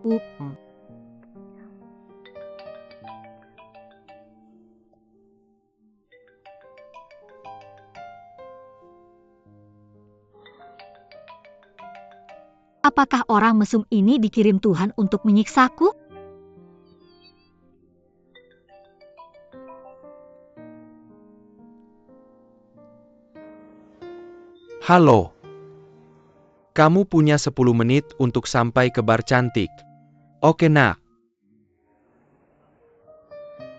Uh. Apakah orang mesum ini dikirim Tuhan untuk menyiksaku? Halo. Kamu punya 10 menit untuk sampai ke bar cantik. Oke, nak.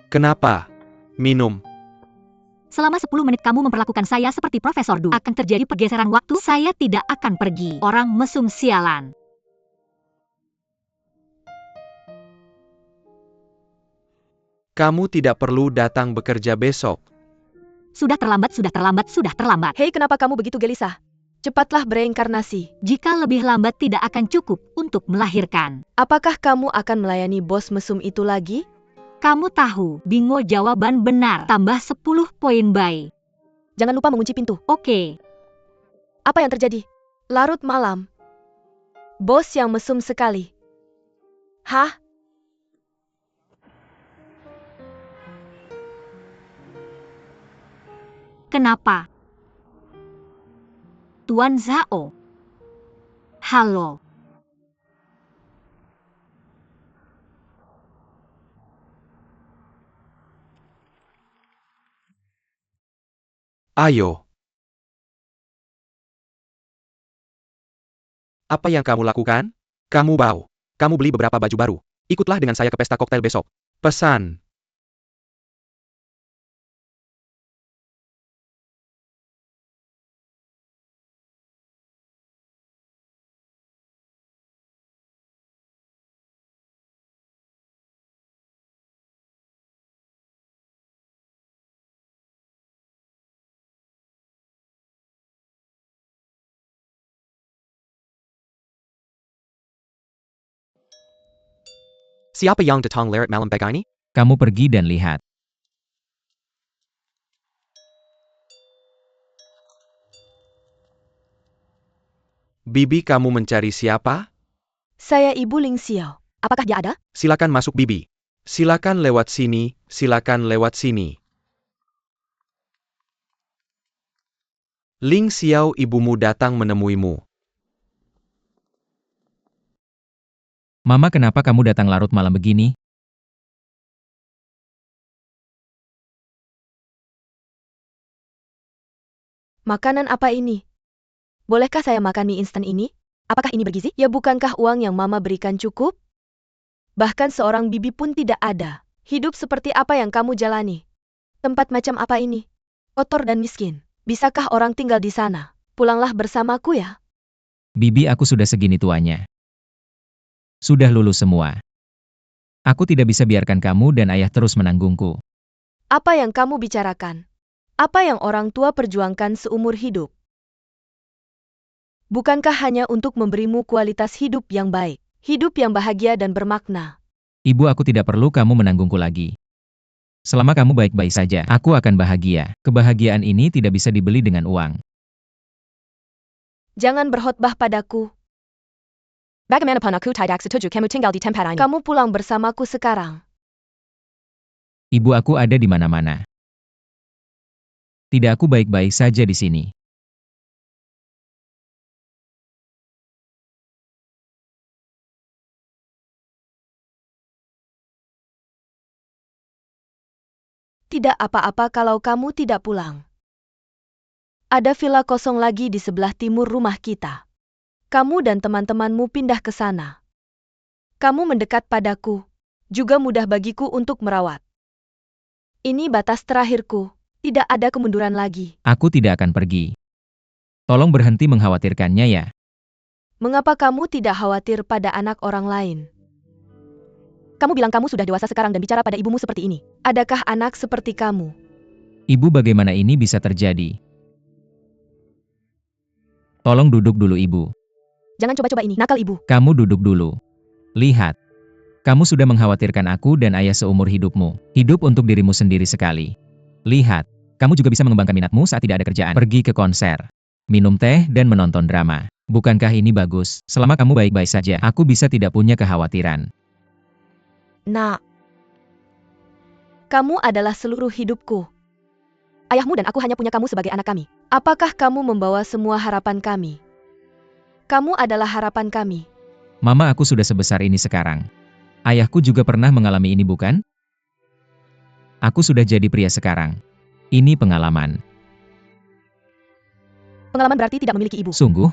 Kenapa? Minum. Selama 10 menit kamu memperlakukan saya seperti Profesor Du. Akan terjadi pergeseran waktu, saya tidak akan pergi. Orang mesum sialan. Kamu tidak perlu datang bekerja besok. Sudah terlambat, sudah terlambat, sudah terlambat. Hei, kenapa kamu begitu gelisah? Cepatlah bereinkarnasi. Jika lebih lambat tidak akan cukup untuk melahirkan. Apakah kamu akan melayani bos mesum itu lagi? Kamu tahu, bingo jawaban benar. Tambah 10 poin bye. Jangan lupa mengunci pintu. Oke. Apa yang terjadi? Larut malam. Bos yang mesum sekali. Hah? Kenapa? Tuan Zhao. Halo. Ayo. Apa yang kamu lakukan? Kamu bau. Kamu beli beberapa baju baru. Ikutlah dengan saya ke pesta koktail besok. Pesan. Siapa yang datang lewat malam begini? Kamu pergi dan lihat. Bibi, kamu mencari siapa? Saya Ibu Ling Xiao. Apakah dia ada? Silakan masuk, Bibi. Silakan lewat sini, silakan lewat sini. Ling Xiao, ibumu datang menemuimu. Mama, kenapa kamu datang larut malam begini? Makanan apa ini? Bolehkah saya makan mie instan ini? Apakah ini bergizi? Ya, bukankah uang yang Mama berikan cukup? Bahkan seorang bibi pun tidak ada. Hidup seperti apa yang kamu jalani? Tempat macam apa ini? Kotor dan miskin. Bisakah orang tinggal di sana? Pulanglah bersamaku ya. Bibi, aku sudah segini tuanya. Sudah lulus semua. Aku tidak bisa biarkan kamu dan ayah terus menanggungku. Apa yang kamu bicarakan? Apa yang orang tua perjuangkan seumur hidup? Bukankah hanya untuk memberimu kualitas hidup yang baik, hidup yang bahagia dan bermakna? Ibu, aku tidak perlu kamu menanggungku lagi. Selama kamu baik-baik saja, aku akan bahagia. Kebahagiaan ini tidak bisa dibeli dengan uang. Jangan berkhotbah padaku. Kamu pulang bersamaku sekarang. Ibu, aku ada di mana-mana. Tidak, aku baik-baik saja di sini. Tidak apa-apa kalau kamu tidak pulang. Ada villa kosong lagi di sebelah timur rumah kita. Kamu dan teman-temanmu pindah ke sana. Kamu mendekat padaku, juga mudah bagiku untuk merawat. Ini batas terakhirku, tidak ada kemunduran lagi. Aku tidak akan pergi. Tolong berhenti mengkhawatirkannya ya. Mengapa kamu tidak khawatir pada anak orang lain? Kamu bilang kamu sudah dewasa sekarang dan bicara pada ibumu seperti ini. Adakah anak seperti kamu? Ibu, bagaimana ini bisa terjadi? Tolong duduk dulu, Ibu. Jangan coba-coba ini, nakal ibu. Kamu duduk dulu. Lihat. Kamu sudah mengkhawatirkan aku dan ayah seumur hidupmu. Hidup untuk dirimu sendiri sekali. Lihat. Kamu juga bisa mengembangkan minatmu saat tidak ada kerjaan. Pergi ke konser, minum teh dan menonton drama. Bukankah ini bagus? Selama kamu baik-baik saja, aku bisa tidak punya kekhawatiran. Nak, kamu adalah seluruh hidupku. Ayahmu dan aku hanya punya kamu sebagai anak kami. Apakah kamu membawa semua harapan kami? Kamu adalah harapan kami. Mama, aku sudah sebesar ini sekarang. Ayahku juga pernah mengalami ini, bukan? Aku sudah jadi pria sekarang. Ini pengalaman. Pengalaman berarti tidak memiliki ibu. Sungguh?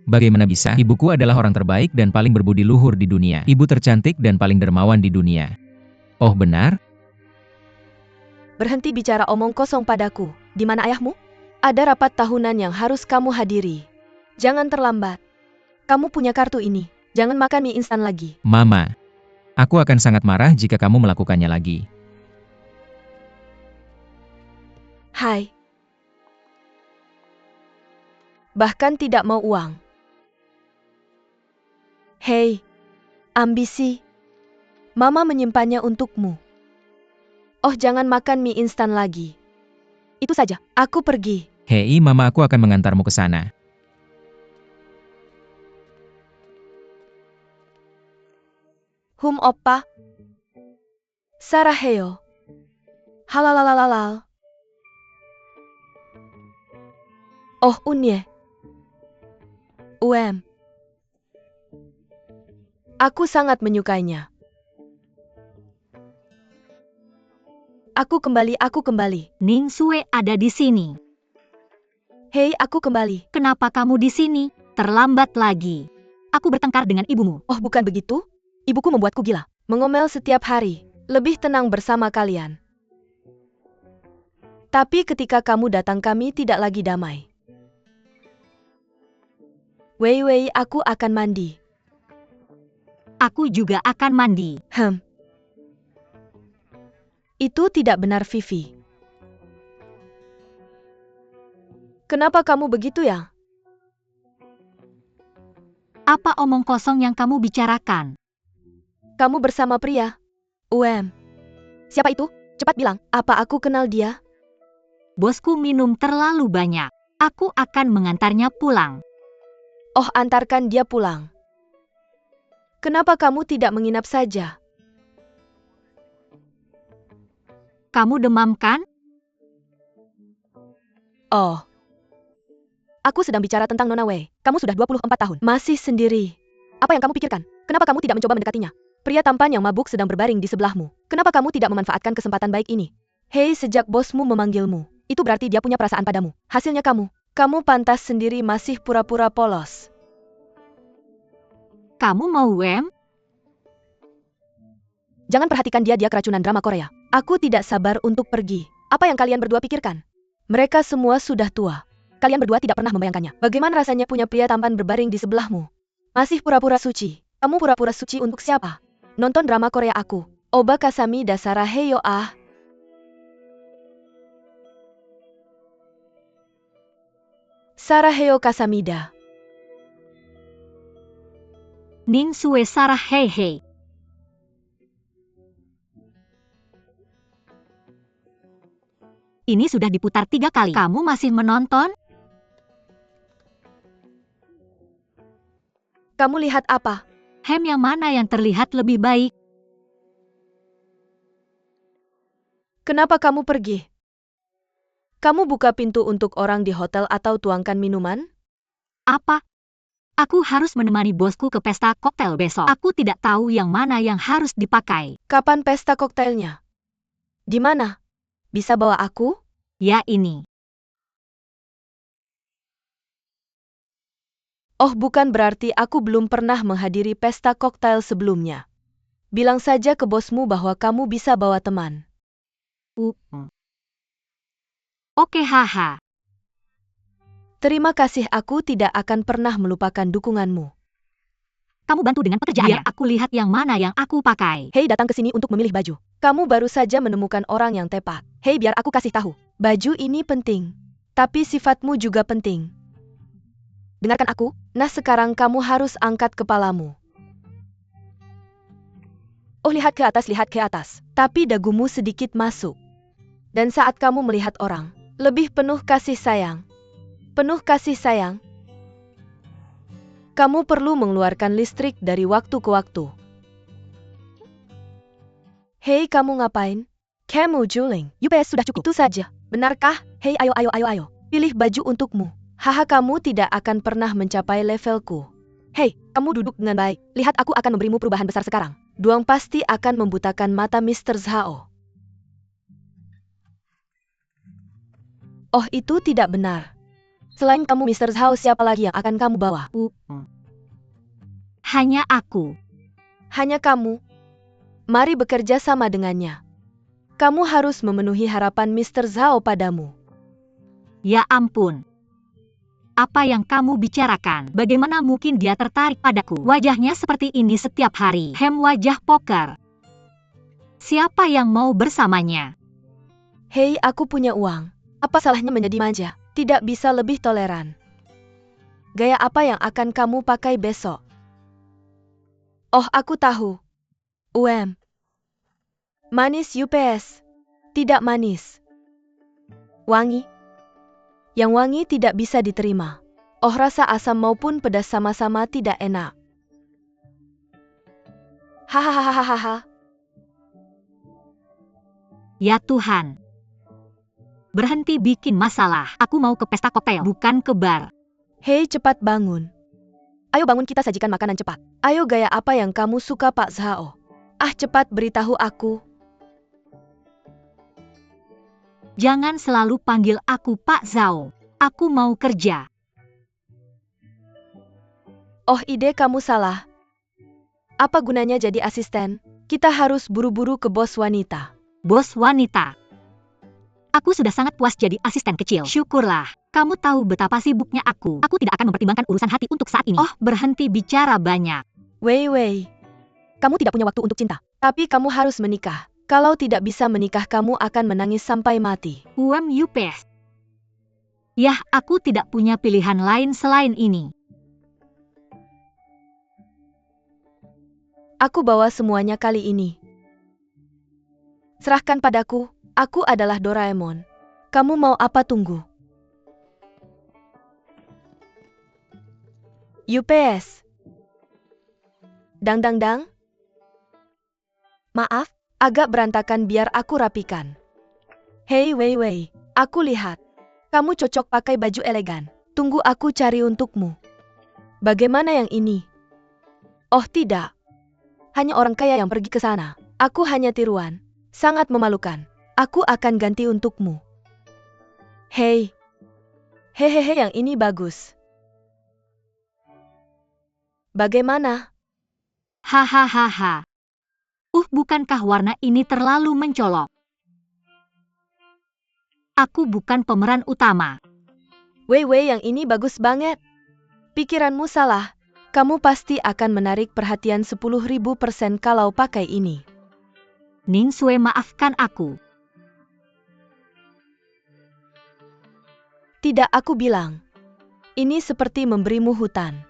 Bagaimana bisa? Ibuku adalah orang terbaik dan paling berbudi luhur di dunia. Ibu tercantik dan paling dermawan di dunia. Oh, benar? Berhenti bicara omong kosong padaku. Di mana ayahmu? Ada rapat tahunan yang harus kamu hadiri. Jangan terlambat. Kamu punya kartu ini. Jangan makan mie instan lagi. Mama, aku akan sangat marah jika kamu melakukannya lagi. Hai. Bahkan tidak mau uang. Hei, ambisi. Mama menyimpannya untukmu. Oh, jangan makan mie instan lagi. Itu saja, aku pergi. Hei, Mama, aku akan mengantarmu ke sana. Oppa. Saraheo. Halalalalal. Oh, Unye. Aku sangat menyukainya. Aku kembali. Ning Sue ada di sini. Hei, aku kembali. Kenapa kamu di sini? Terlambat lagi. Aku bertengkar dengan ibumu. Oh, bukan begitu? Ibuku membuatku gila. Mengomel setiap hari. Lebih tenang bersama kalian. Tapi ketika kamu datang kami tidak lagi damai. Wei, aku akan mandi. Aku juga akan mandi. Itu tidak benar, Vivi. Kenapa kamu begitu ya? Apa omong kosong yang kamu bicarakan? Kamu bersama pria. Siapa itu? Cepat bilang, apa aku kenal dia? Bosku minum terlalu banyak. Aku akan mengantarnya pulang. Oh, antarkan dia pulang. Kenapa kamu tidak menginap saja? Kamu demam kan? Oh. Aku sedang bicara tentang Nona Wei. Kamu sudah 24 tahun. Masih sendiri. Apa yang kamu pikirkan? Kenapa kamu tidak mencoba mendekatinya? Pria tampan yang mabuk sedang berbaring di sebelahmu. Kenapa kamu tidak memanfaatkan kesempatan baik ini? Hei, sejak bosmu memanggilmu, itu berarti dia punya perasaan padamu. Hasilnya kamu pantas sendiri masih pura-pura polos. Kamu mau WM? Jangan perhatikan dia keracunan drama Korea. Aku tidak sabar untuk pergi. Apa yang kalian berdua pikirkan? Mereka semua sudah tua. Kalian berdua tidak pernah membayangkannya. Bagaimana rasanya punya pria tampan berbaring di sebelahmu? Masih pura-pura suci. Kamu pura-pura suci untuk siapa? Nonton drama Korea aku. Oba Kasami Dasara Heyo ah. Saraheo Kasamida. Ning Sue Sarah hei. Ini sudah diputar 3 kali. Kamu masih menonton? Kamu lihat apa? Yang mana yang terlihat lebih baik? Kenapa kamu pergi? Kamu buka pintu untuk orang di hotel atau tuangkan minuman? Apa? Aku harus menemani bosku ke pesta koktail besok. Aku tidak tahu yang mana yang harus dipakai. Kapan pesta koktailnya? Di mana? Bisa bawa aku? Ya, ini. Oh, bukan berarti aku belum pernah menghadiri pesta koktail sebelumnya. Bilang saja ke bosmu bahwa kamu bisa bawa teman. Oke, haha. Terima kasih, aku tidak akan pernah melupakan dukunganmu. Kamu bantu dengan pekerjaannya. Biar aku lihat yang mana yang aku pakai. Hei, datang ke sini untuk memilih baju. Kamu baru saja menemukan orang yang tepat. Hei, biar aku kasih tahu. Baju ini penting. Tapi sifatmu juga penting. Dengarkan aku. Nah, sekarang kamu harus angkat kepalamu. Oh, lihat ke atas. Tapi dagumu sedikit masuk. Dan saat kamu melihat orang, lebih penuh kasih sayang. Kamu perlu mengeluarkan listrik dari waktu ke waktu. Hei, kamu ngapain? Kamu juling. UPS sudah cukup. Itu saja. Benarkah? Hei, ayo. Pilih baju untukmu. Haha, kamu tidak akan pernah mencapai levelku. Hei, kamu duduk dengan baik. Lihat, aku akan memberimu perubahan besar sekarang. Duang pasti akan membutakan mata Mr. Zhao. Oh, itu tidak benar. Selain kamu, Mr. Zhao, siapa lagi yang akan kamu bawa? Hanya aku. Hanya kamu. Mari bekerja sama dengannya. Kamu harus memenuhi harapan Mr. Zhao padamu. Ya ampun. Apa yang kamu bicarakan? Bagaimana mungkin dia tertarik padaku? Wajahnya seperti ini setiap hari. Wajah poker. Siapa yang mau bersamanya? Hei, aku punya uang. Apa salahnya menjadi manja? Tidak bisa lebih toleran. Gaya apa yang akan kamu pakai besok? Oh, aku tahu. Manis UPS. Tidak manis. Wangi. Yang wangi tidak bisa diterima. Oh, rasa asam maupun pedas sama-sama tidak enak. Hahaha. Ya Tuhan. Berhenti bikin masalah. Aku mau ke pesta koktail, bukan ke bar. Hei, cepat bangun. Ayo bangun, kita sajikan makanan cepat. Ayo, gaya apa yang kamu suka, Pak Zhao? Cepat beritahu aku. Jangan selalu panggil aku Pak Zhao. Aku mau kerja. Oh, ide kamu salah. Apa gunanya jadi asisten? Kita harus buru-buru ke bos wanita. Bos wanita. Aku sudah sangat puas jadi asisten kecil. Syukurlah. Kamu tahu betapa sibuknya aku. Aku tidak akan mempertimbangkan urusan hati untuk saat ini. Oh, berhenti bicara banyak. Wei. Kamu tidak punya waktu untuk cinta. Tapi kamu harus menikah. Kalau tidak bisa menikah, kamu akan menangis sampai mati. UPS. Yah, aku tidak punya pilihan lain selain ini. Aku bawa semuanya kali ini. Serahkan padaku. Aku adalah Doraemon. Kamu mau apa? Tunggu. UPS. Dang. Maaf, agak berantakan, biar aku rapikan. Hei, Wei. Aku lihat. Kamu cocok pakai baju elegan. Tunggu, aku cari untukmu. Bagaimana yang ini? Oh, tidak. Hanya orang kaya yang pergi ke sana. Aku hanya tiruan. Sangat memalukan. Aku akan ganti untukmu. Hei. Hehehe, yang ini bagus. Bagaimana? Hahaha. Bukankah warna ini terlalu mencolok? Aku bukan pemeran utama. Wei, yang ini bagus banget. Pikiranmu salah. Kamu pasti akan menarik perhatian 10.000% kalau pakai ini. Ning Sue, maafkan aku. Tidak, aku bilang. Ini seperti memberimu hutan.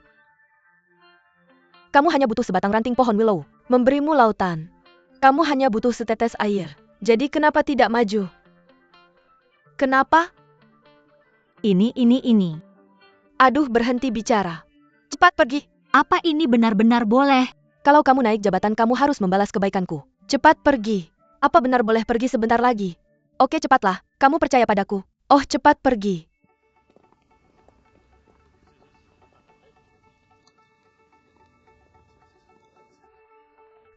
Kamu hanya butuh sebatang ranting pohon willow. Memberimu lautan. Kamu hanya butuh setetes air. Jadi kenapa tidak maju? Kenapa? Ini. Aduh, berhenti bicara. Cepat pergi. Apa ini benar-benar boleh? Kalau kamu naik jabatan, kamu harus membalas kebaikanku. Cepat pergi. Apa benar boleh pergi sebentar lagi? Oke, cepatlah. Kamu percaya padaku. Oh, cepat pergi.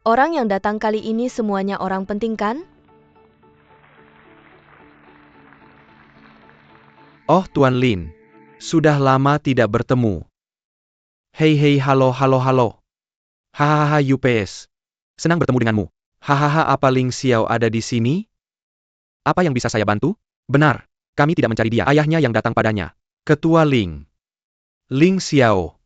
Orang yang datang kali ini semuanya orang penting, kan? Oh, Tuan Lin. Sudah lama tidak bertemu. Hei, halo. Hahaha, UPS. Senang bertemu denganmu. Hahaha, apa Ling Xiao ada di sini? Apa yang bisa saya bantu? Benar, kami tidak mencari dia. Ayahnya yang datang padanya. Ketua Ling Xiao.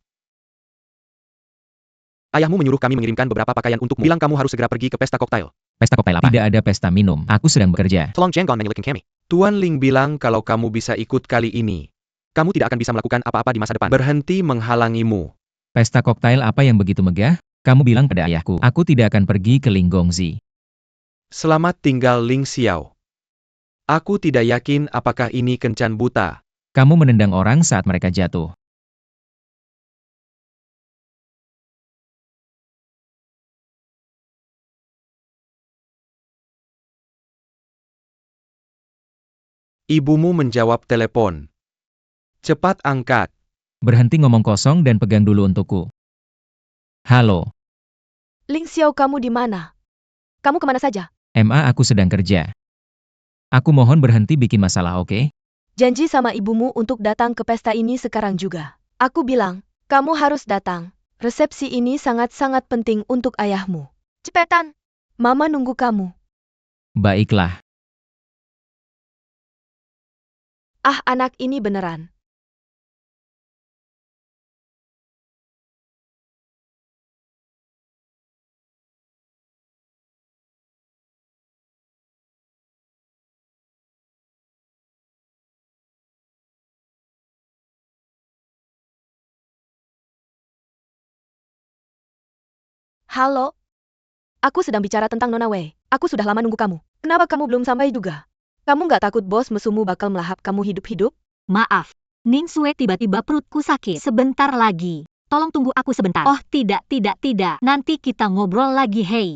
Ayahmu menyuruh kami mengirimkan beberapa pakaian untukmu. Bilang kamu harus segera pergi ke pesta koktail. Pesta koktail apa? Tidak ada pesta minum. Aku sedang bekerja. Tolong jangan menyelidikin kami. Tuan Ling bilang kalau kamu bisa ikut kali ini. Kamu tidak akan bisa melakukan apa-apa di masa depan. Berhenti menghalangimu. Pesta koktail apa yang begitu megah? Kamu bilang pada ayahku, aku tidak akan pergi ke Linggongzi. Selamat tinggal Ling Xiao. Aku tidak yakin apakah ini kencan buta. Kamu menendang orang saat mereka jatuh. Ibumu menjawab telepon. Cepat angkat. Berhenti ngomong kosong dan pegang dulu untukku. Halo, Ling Xiao, kamu di mana? Kamu kemana saja? MA, aku sedang kerja. Aku mohon berhenti bikin masalah, oke? Janji sama ibumu untuk datang ke pesta ini sekarang juga. Aku bilang, kamu harus datang. Resepsi ini sangat-sangat penting untuk ayahmu. Cepetan. Mama nunggu kamu. Baiklah. Ah, anak ini beneran. Halo? Aku sedang bicara tentang Nona Wei. Aku sudah lama nunggu kamu. Kenapa kamu belum sampai juga? Kamu nggak takut bos musuhmu bakal melahap kamu hidup-hidup? Maaf, Ning Sue, tiba-tiba perutku sakit. Sebentar lagi. Tolong tunggu aku sebentar. Oh tidak, tidak, tidak. Nanti kita ngobrol lagi, hei.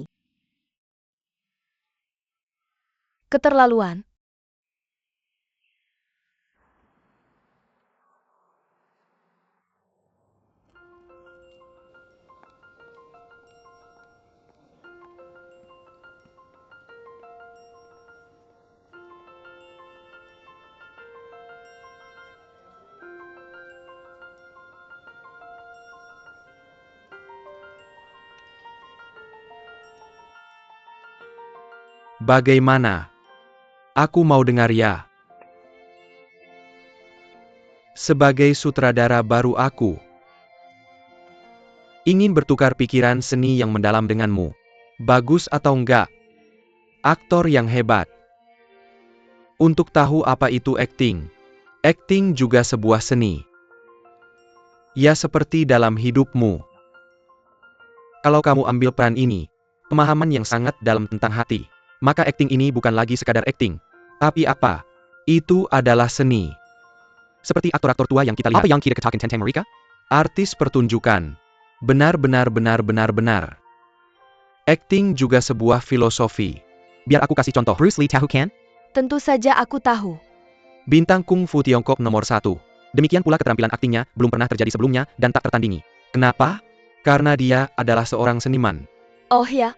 Keterlaluan. Bagaimana? Aku mau dengar ya. Sebagai sutradara baru aku ingin bertukar pikiran seni yang mendalam denganmu. Bagus atau enggak? Aktor yang hebat. Untuk tahu apa itu acting. Acting juga sebuah seni. Ya seperti dalam hidupmu. Kalau kamu ambil peran ini, pemahaman yang sangat dalam tentang hati, maka acting ini bukan lagi sekadar acting. Tapi apa? Itu adalah seni. Seperti aktor-aktor tua yang kita lihat. Apa yang kita katakan tentang mereka? Artis pertunjukan. Benar. Acting juga sebuah filosofi. Biar aku kasih contoh. Bruce Lee, tahu kan? Tentu saja aku tahu. Bintang kungfu Tiongkok nomor 1. Demikian pula keterampilan aktingnya belum pernah terjadi sebelumnya dan tak tertandingi. Kenapa? Karena dia adalah seorang seniman. Oh ya,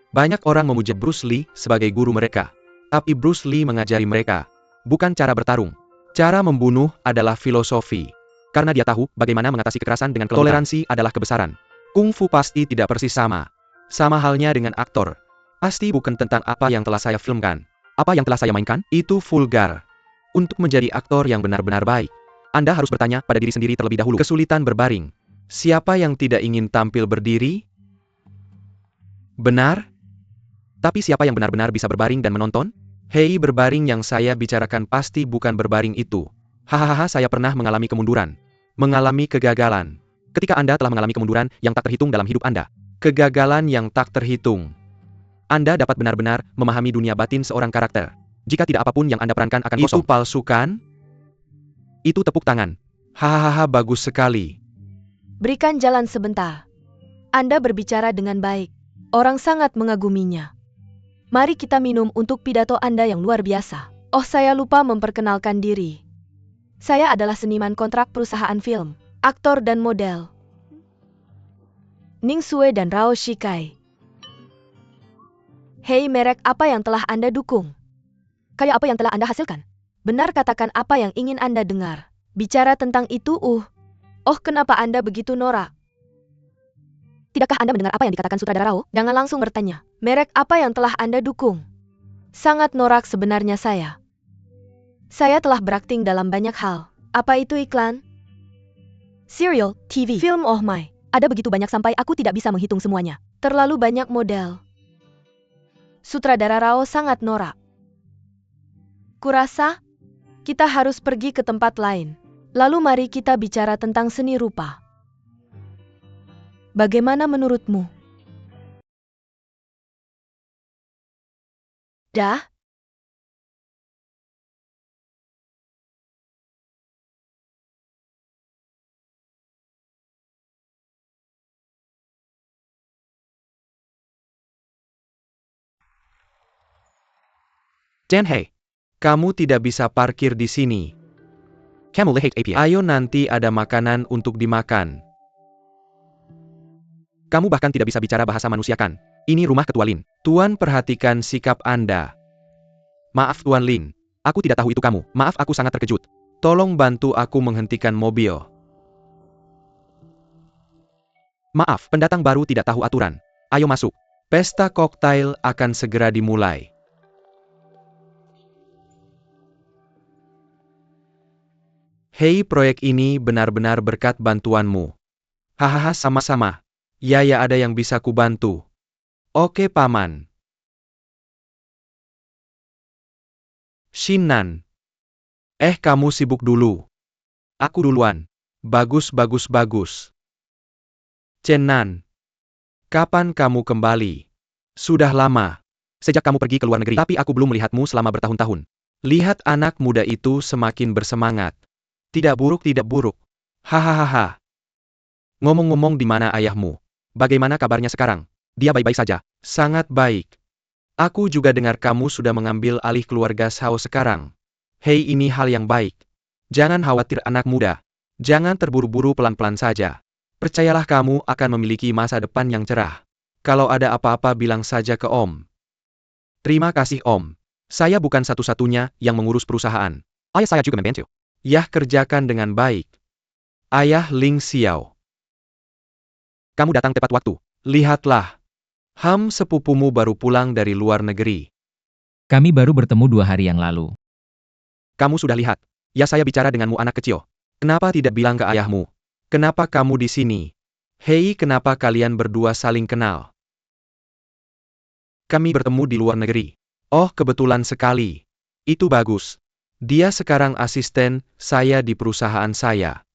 Banyak orang memuja Bruce Lee sebagai guru mereka. Tapi Bruce Lee mengajari mereka. Bukan cara bertarung. Cara membunuh adalah filosofi. Karena dia tahu bagaimana mengatasi kekerasan dengan kelembutan. Toleransi adalah kebesaran. Kungfu pasti tidak persis sama. Sama halnya dengan aktor. Pasti bukan tentang apa yang telah saya filmkan. Apa yang telah saya mainkan, itu vulgar. Untuk menjadi aktor yang benar-benar baik, Anda harus bertanya pada diri sendiri terlebih dahulu. Kesulitan berbaring. Siapa yang tidak ingin tampil berdiri? Benar? Tapi siapa yang benar-benar bisa berbaring dan menonton? Hei, berbaring yang saya bicarakan pasti bukan berbaring itu. Hahaha, saya pernah mengalami kemunduran. Mengalami kegagalan. Ketika Anda telah mengalami kemunduran yang tak terhitung dalam hidup Anda. Kegagalan yang tak terhitung. Anda dapat benar-benar memahami dunia batin seorang karakter. Jika tidak, apapun yang Anda perankan akan kosong. Itu palsu kan? Itu tepuk tangan. Hahaha, bagus sekali. berikan jalan sebentar. Anda berbicara dengan baik. Orang sangat mengaguminya. Mari kita minum untuk pidato Anda yang luar biasa. Oh, saya lupa memperkenalkan diri. Saya adalah seniman kontrak perusahaan film, aktor dan model. Ning Sue dan Rao Shikai. Hei, merek apa yang telah Anda dukung? Kayak apa yang telah Anda hasilkan? Benar, katakan apa yang ingin Anda dengar. Bicara tentang itu, Oh, kenapa Anda begitu norak? Tidakkah Anda mendengar apa yang dikatakan sutradara Rao? Jangan langsung bertanya. Merek apa yang telah Anda dukung? Sangat norak sebenarnya saya. Saya telah berakting dalam banyak hal. Apa itu iklan? Serial, TV, film, oh my. Ada begitu banyak sampai aku tidak bisa menghitung semuanya. Terlalu banyak model. Sutradara Rao sangat norak. Kurasa, kita harus pergi ke tempat lain. Lalu mari kita bicara tentang seni rupa. Bagaimana menurutmu? Dah? Dan hey, Kamu tidak bisa parkir di sini. Kamu lihat API. Ayo nanti ada makanan untuk dimakan. Kamu bahkan tidak bisa bicara bahasa manusia kan? Ini rumah Ketua Lin. Tuan, perhatikan sikap Anda. Maaf Tuan Lin. Aku tidak tahu itu kamu. Maaf, aku sangat terkejut. Tolong bantu aku menghentikan mobil. Maaf, pendatang baru tidak tahu aturan. Ayo masuk. Pesta koktail akan segera dimulai. Hei, proyek ini benar-benar berkat bantuanmu. Hahaha, sama-sama. Ya, ada yang bisa kubantu. Oke, Paman. Shinnan. Kamu sibuk dulu. Aku duluan. Bagus. Chen-nan. Kapan kamu kembali? Sudah lama. Sejak kamu pergi ke luar negeri, tapi aku belum melihatmu selama bertahun-tahun. Lihat anak muda itu semakin bersemangat. Tidak buruk. Hahaha. Ngomong-ngomong, di mana ayahmu? Bagaimana kabarnya sekarang? Dia baik-baik saja. Sangat baik. Aku juga dengar kamu sudah mengambil alih keluarga Shao sekarang. Hei, ini hal yang baik. Jangan khawatir anak muda. Jangan terburu-buru, pelan-pelan saja. Percayalah, kamu akan memiliki masa depan yang cerah. Kalau ada apa-apa bilang saja ke Om. Terima kasih Om. Saya bukan satu-satunya yang mengurus perusahaan. Ayah saya juga membantu. Yah, kerjakan dengan baik. Ayah Ling Xiao. Kamu datang tepat waktu. Lihatlah. Sepupumu baru pulang dari luar negeri. Kami baru bertemu 2 hari yang lalu. Kamu sudah lihat. Ya, saya bicara denganmu anak kecil. Kenapa tidak bilang ke ayahmu? Kenapa kamu di sini? Hei, kenapa kalian berdua saling kenal? Kami bertemu di luar negeri. Oh, kebetulan sekali. Itu bagus. Dia sekarang asisten saya di perusahaan saya.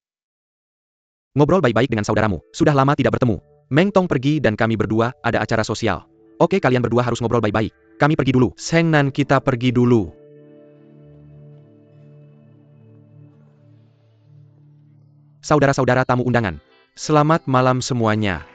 Ngobrol baik-baik dengan saudaramu. Sudah lama tidak bertemu. Meng Tong pergi dan kami berdua ada acara sosial. Oke, kalian berdua harus ngobrol baik-baik. Kami pergi dulu. Sheng-nan, kita pergi dulu. Saudara-saudara tamu undangan. Selamat malam semuanya.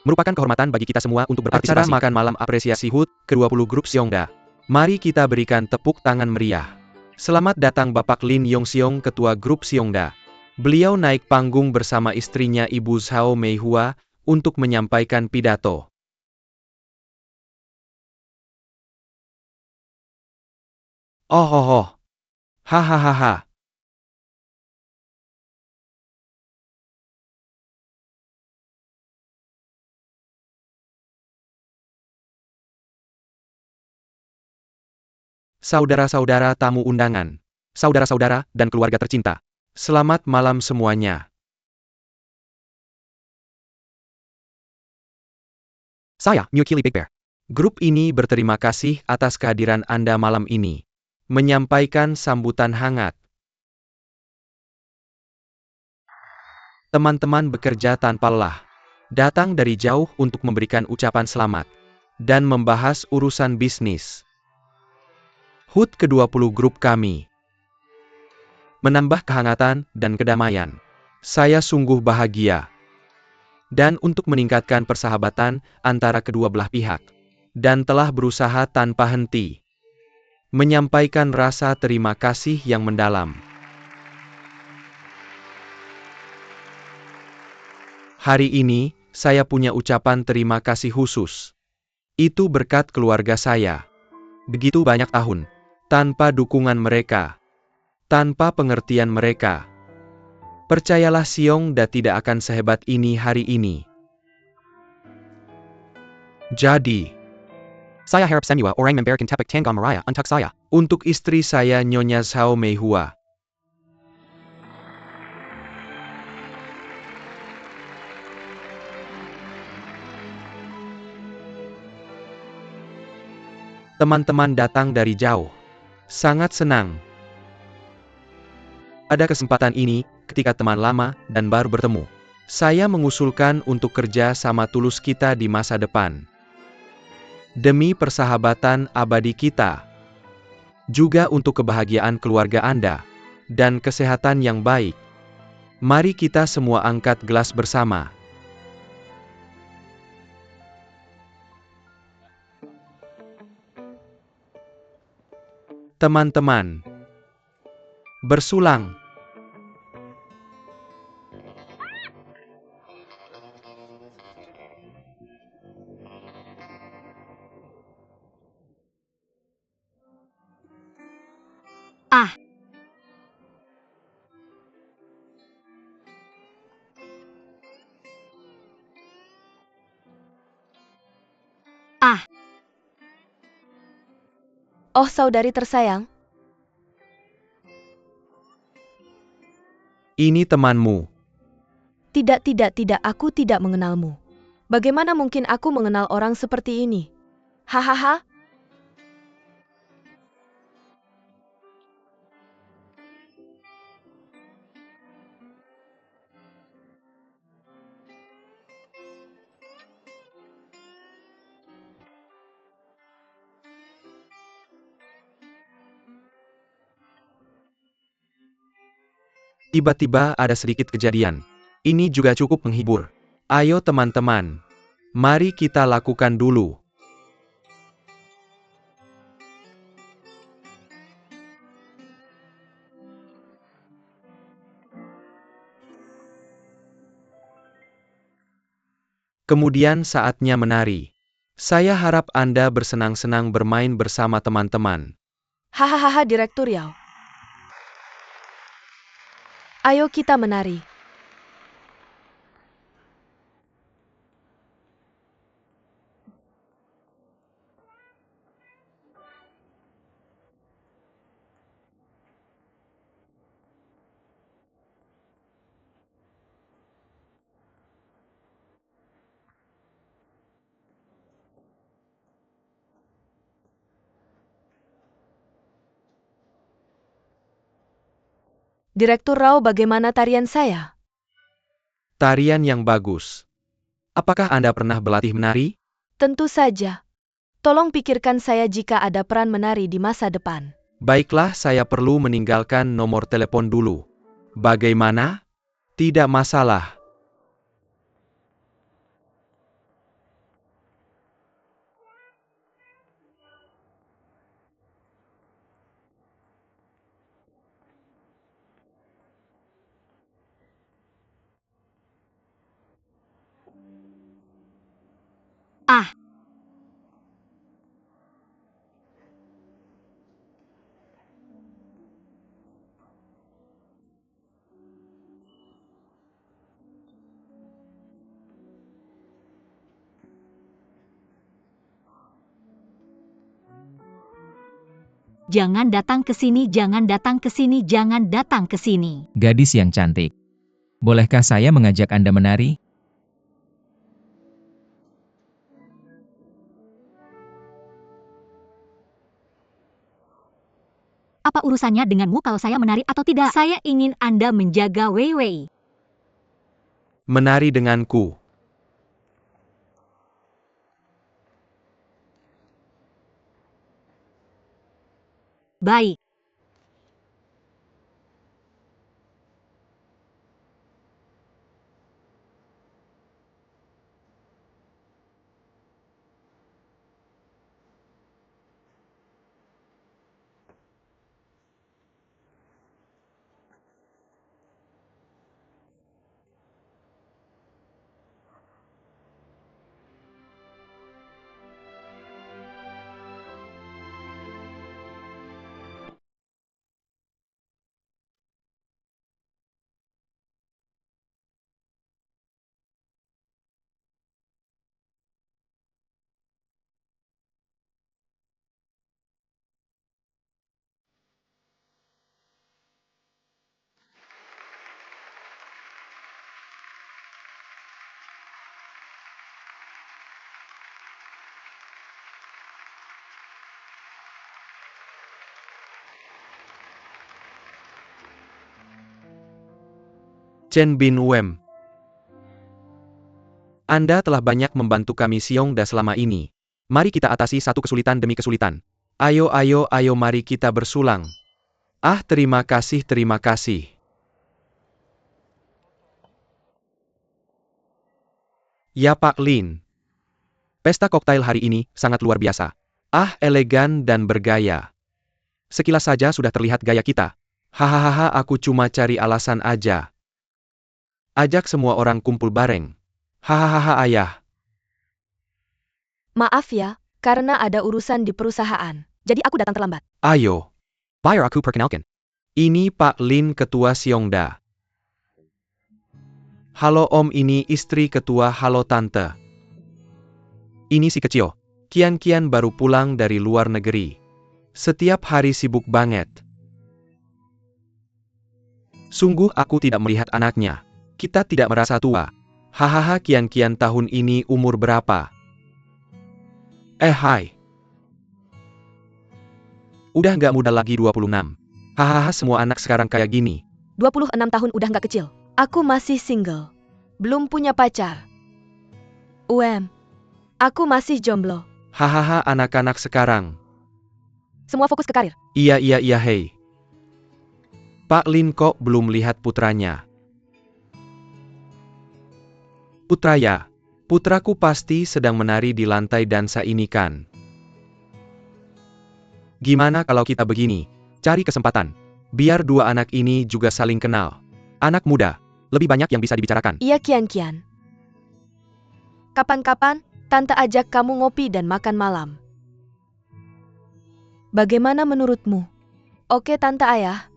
Merupakan kehormatan bagi kita semua untuk Acara berpartisipasi. makan malam apresiasi HUT ke-20 Grup Seongda. Mari kita berikan tepuk tangan meriah. Selamat datang Bapak Lin Yongseong, Ketua Grup Seongda. Beliau naik panggung bersama istrinya Ibu Zhao Meihua untuk menyampaikan pidato. Oh. Hahaha. Saudara-saudara tamu undangan. Saudara-saudara dan keluarga tercinta. Selamat malam semuanya. Saya, New Kili Big Bear. Grup ini berterima kasih atas kehadiran Anda malam ini. Menyampaikan sambutan hangat. Teman-teman bekerja tanpa lelah. Datang dari jauh untuk memberikan ucapan selamat. Dan membahas urusan bisnis. HUT ke-20 grup kami. Menambah kehangatan dan kedamaian. Saya sungguh bahagia. Dan untuk meningkatkan persahabatan antara kedua belah pihak. Dan telah berusaha tanpa henti. Menyampaikan rasa terima kasih yang mendalam. Hari ini, saya punya ucapan terima kasih khusus. Itu berkat keluarga saya. Begitu banyak tahun. Tanpa dukungan mereka. Tanpa pengertian mereka. Percayalah, Seongda tidak akan sehebat ini hari ini. Jadi, Saya harap semua orang memberikan tepuk tangan meriah untuk saya. Untuk istri saya, Nyonya Zhao Meihua. Teman-teman datang dari jauh. Sangat senang. Pada kesempatan ini, ketika teman lama dan baru bertemu, saya mengusulkan untuk kerja sama tulus kita di masa depan. Demi persahabatan abadi kita. Juga untuk kebahagiaan keluarga Anda. Dan kesehatan yang baik. Mari kita semua angkat gelas bersama. Teman-teman, bersulang. Ah, ah, Oh saudari tersayang, Ini temanmu. tidak, aku tidak mengenalmu. Bagaimana mungkin aku mengenal orang seperti ini? Hahaha, Tiba-tiba ada sedikit kejadian. Ini juga cukup menghibur. Ayo teman-teman, mari kita lakukan dulu. Kemudian saatnya menari. Saya harap Anda bersenang-senang bermain bersama teman-teman. hahaha Direktur Yao. Ayo kita menari. Direktur Rao, bagaimana tarian saya? Tarian yang bagus. Apakah Anda pernah berlatih menari? Tentu saja. Tolong pikirkan saya jika ada peran menari di masa depan. Baiklah, saya perlu meninggalkan nomor telepon dulu. Bagaimana? Tidak masalah. ah, jangan datang ke sini, jangan datang ke sini, jangan datang ke sini. Gadis yang cantik. Bolehkah saya mengajak Anda menari? Apa urusannya denganmu kalau saya menari atau tidak? Saya ingin Anda menjaga Wei Wei. Menari denganku. Baik. Chen Bin Wem. Anda telah banyak membantu kami Xiongda selama ini. Mari kita atasi satu kesulitan demi kesulitan. Ayo, mari kita bersulang. Ah, terima kasih, terima kasih. Ya Pak Lin. Pesta koktail hari ini sangat luar biasa. Ah, elegan dan bergaya. Sekilas saja sudah terlihat gaya kita. Hahaha, aku cuma cari alasan aja. Ajak semua orang kumpul bareng. Hahaha ayah. Maaf ya, karena ada urusan di perusahaan. Jadi aku datang terlambat. Ayo. Biar aku perkenalkan. Ini Pak Lin, Ketua Xiongda. Halo Om, ini istri Ketua. Halo Tante. Ini si kecil. Kian baru pulang dari luar negeri. Setiap hari sibuk banget. Sungguh aku tidak melihat anaknya. Kita tidak merasa tua. Hahaha, Kian tahun ini umur berapa? Hai. Udah nggak muda lagi 26. Hahaha, semua anak sekarang kayak gini. 26 tahun udah nggak kecil. Aku masih single. Belum punya pacar. Aku masih jomblo. Hahaha, anak-anak sekarang. Semua fokus ke karir. Iya, hei. Pak Lin kok belum lihat putranya? Putra ya? Putraku pasti sedang menari di lantai dansa ini kan? Gimana kalau kita begini? Cari kesempatan. Biar dua anak ini juga saling kenal. Anak muda, lebih banyak yang bisa dibicarakan. Iya Kian. Kapan-kapan, Tante ajak kamu ngopi dan makan malam. Bagaimana menurutmu? Oke Tante Ayah.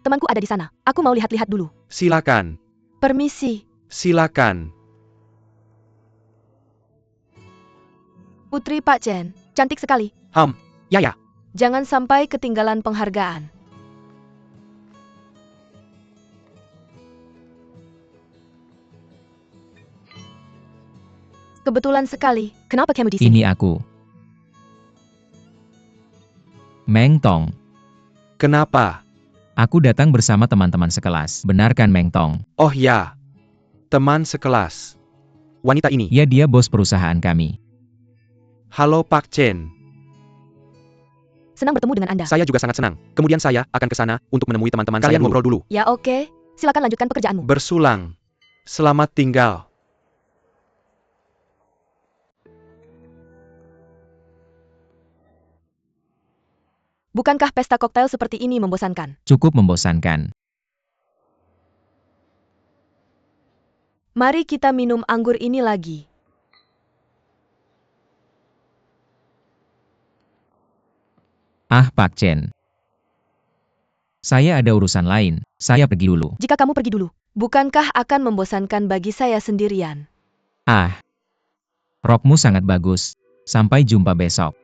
Temanku ada di sana. Aku mau lihat-lihat dulu. Silakan. Permisi. Silakan. Putri Pak Chen, cantik sekali. Ya. Jangan sampai ketinggalan penghargaan. Kebetulan sekali. Kenapa kamu di sini? Ini aku. Meng Tong. Kenapa? Aku datang bersama teman-teman sekelas. Benar kan Meng Tong? Oh ya. Teman sekelas. Wanita ini. Ya, dia bos perusahaan kami. Halo Pak Chen. Senang bertemu dengan Anda. Saya juga sangat senang. Kemudian saya akan ke sana untuk menemui teman-teman saya. Kalian ngobrol dulu. Ya oke. Silakan lanjutkan pekerjaanmu. Bersulang. Selamat tinggal. Bukankah pesta koktail seperti ini membosankan? Cukup membosankan. Mari kita minum anggur ini lagi. Pak Chen. Saya ada urusan lain. Saya pergi dulu. Jika kamu pergi dulu, bukankah akan membosankan bagi saya sendirian? Rokmu sangat bagus. Sampai jumpa besok.